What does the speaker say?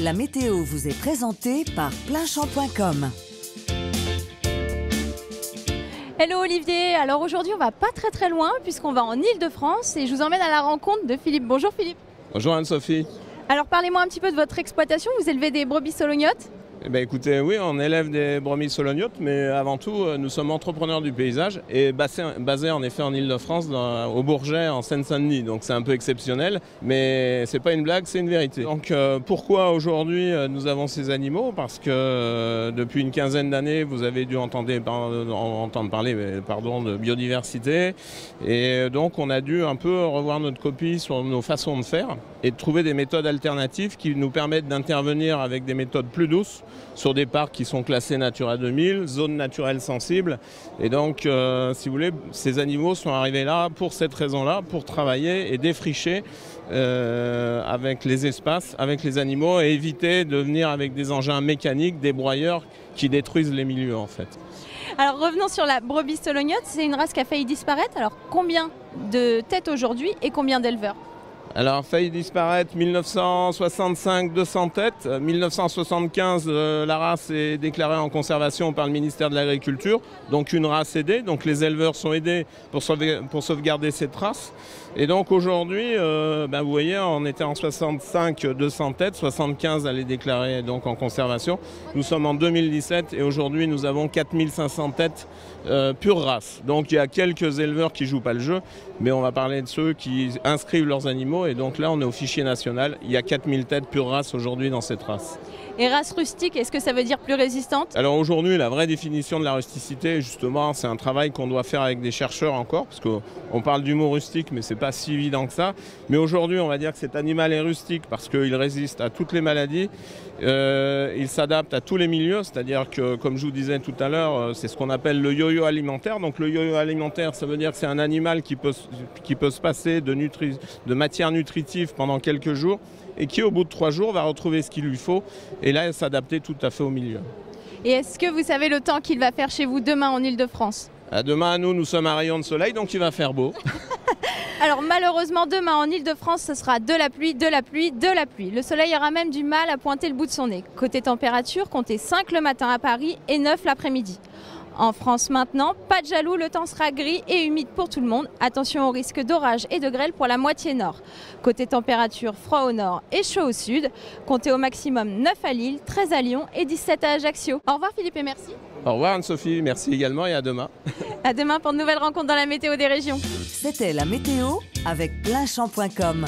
La météo vous est présentée par Plainchamp.com. Hello Olivier, alors aujourd'hui on va pas très loin puisqu'on va en Île-de-France et je vous emmène à la rencontre de Philippe. Bonjour Philippe. Bonjour Anne-Sophie. Alors parlez-moi un petit peu de votre exploitation, vous élevez des brebis solognottes? Eh bien, écoutez, oui, on élève des brebis solognottes, mais avant tout, nous sommes entrepreneurs du paysage et basés en effet en Île-de-France, au Bourget, en Seine-Saint-Denis. Donc c'est un peu exceptionnel, mais c'est pas une blague, c'est une vérité. Donc pourquoi aujourd'hui nous avons ces animaux? Parce que depuis une quinzaine d'années, vous avez dû entendre parler de biodiversité. Et donc on a dû un peu revoir notre copie sur nos façons de faire et de trouver des méthodes alternatives qui nous permettent d'intervenir avec des méthodes plus douces sur des parcs qui sont classés Natura 2000, zones naturelles sensibles. Et donc, si vous voulez, ces animaux sont arrivés là pour cette raison-là, pour travailler et défricher avec les espaces, avec les animaux et éviter de venir avec des engins mécaniques, des broyeurs qui détruisent les milieux en fait. Alors revenons sur la brebis solognotte, c'est une race qui a failli disparaître. Alors combien de têtes aujourd'hui et combien d'éleveurs? Alors, failli disparaître 1965, 200 têtes. 1975, la race est déclarée en conservation par le ministère de l'Agriculture. Donc une race aidée. Donc les éleveurs sont aidés pour sauvegarder cette race. Et donc aujourd'hui, vous voyez, on était en 65, 200 têtes. 75, elle est déclarée donc en conservation. Nous sommes en 2017 et aujourd'hui, nous avons 4500 têtes pure race. Donc il y a quelques éleveurs qui ne jouent pas le jeu. Mais on va parler de ceux qui inscrivent leurs animaux. Et donc là, on est au fichier national. Il y a 4000 têtes pure race aujourd'hui dans cette race. Et race rustique, est-ce que ça veut dire plus résistante? Alors aujourd'hui, la vraie définition de la rusticité, justement, c'est un travail qu'on doit faire avec des chercheurs encore, parce qu'on parle du mot rustique, mais c'est pas si évident que ça. Mais aujourd'hui, on va dire que cet animal est rustique parce qu'il résiste à toutes les maladies, il s'adapte à tous les milieux, c'est-à-dire que, comme je vous disais tout à l'heure, c'est ce qu'on appelle le yo-yo alimentaire. Donc le yo-yo alimentaire, ça veut dire que c'est un animal qui peut se passer de matière nutritive pendant quelques jours et qui, au bout de 3 jours, va retrouver ce qu'il lui faut et là, s'adapter tout à fait au milieu. Et est-ce que vous savez le temps qu'il va faire chez vous demain en Île-de-France? Demain, nous sommes à rayon de soleil, donc il va faire beau. Alors malheureusement, demain en Île-de-France, ce sera de la pluie, de la pluie, de la pluie. Le soleil aura même du mal à pointer le bout de son nez. Côté température, comptez 5 le matin à Paris et 9 l'après-midi. En France maintenant, pas de jaloux, le temps sera gris et humide pour tout le monde. Attention au risque d'orage et de grêle pour la moitié nord. Côté température, froid au nord et chaud au sud. Comptez au maximum 9 à Lille, 13 à Lyon et 17 à Ajaccio. Au revoir Philippe et merci. Au revoir Anne-Sophie, merci également et à demain. À demain pour de nouvelles rencontres dans la météo des régions. C'était la météo avec Plainchamp.com.